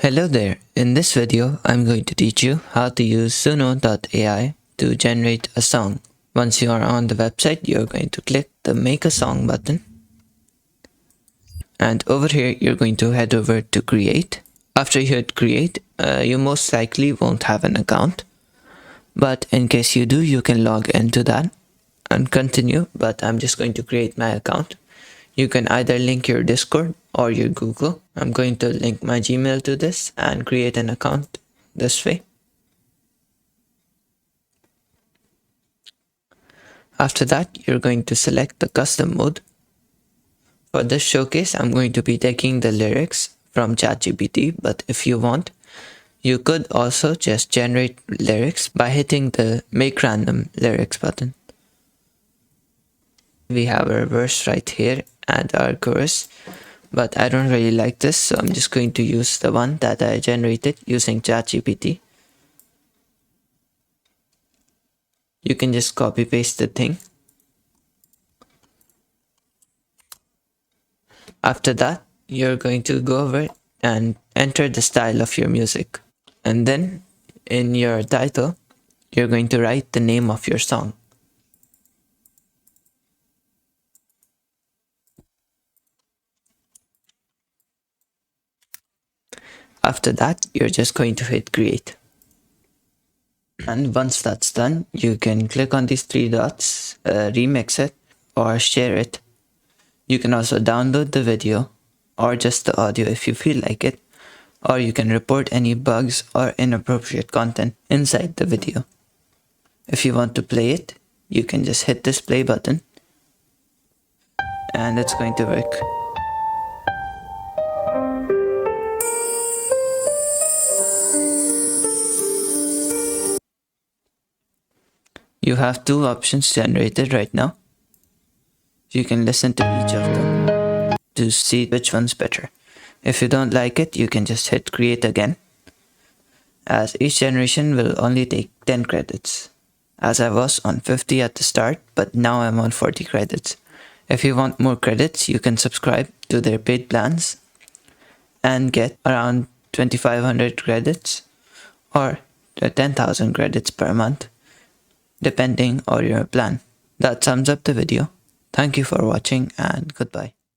Hello there, in this video I'm going to teach you how to use Suno AI to generate a song. Once you are on the website, you're going to click the Make a Song button. And over here, you're going to head over to Create. After you hit Create, you most likely won't have an account. But in case you do, you can log into that and continue. But I'm just going to create my account. You can either link your Discord or your Google. I'm going to link my Gmail to this and create an account this way. After that, you're going to select the custom mode. For this showcase, I'm going to be taking the lyrics from ChatGPT, but if you want, you could also just generate lyrics by hitting the Make Random Lyrics button. We have our verse right here and our chorus, but I don't really like this, so I'm just going to use the one that I generated using ChatGPT. You can just copy paste the thing. After that, you're going to go over and enter the style of your music. And then in your title, you're going to write the name of your song. After that, you're just going to hit create. And once that's done, you can click on these three dots, remix it or share it. You can also download the video or just the audio if you feel like it, or you can report any bugs or inappropriate content inside the video. If you want to play it, you can just hit this play button and it's going to work. You have two options generated right now. You can listen to each of them to see which one's better. If you don't like it, you can just hit create again, as each generation will only take 10 credits, as I was on 50 at the start, but now I'm on 40 credits. If you want more credits, you can subscribe to their paid plans and get around 2500 credits or 10,000 credits per month, depending on your plan. That sums up the video. Thank you for watching and goodbye.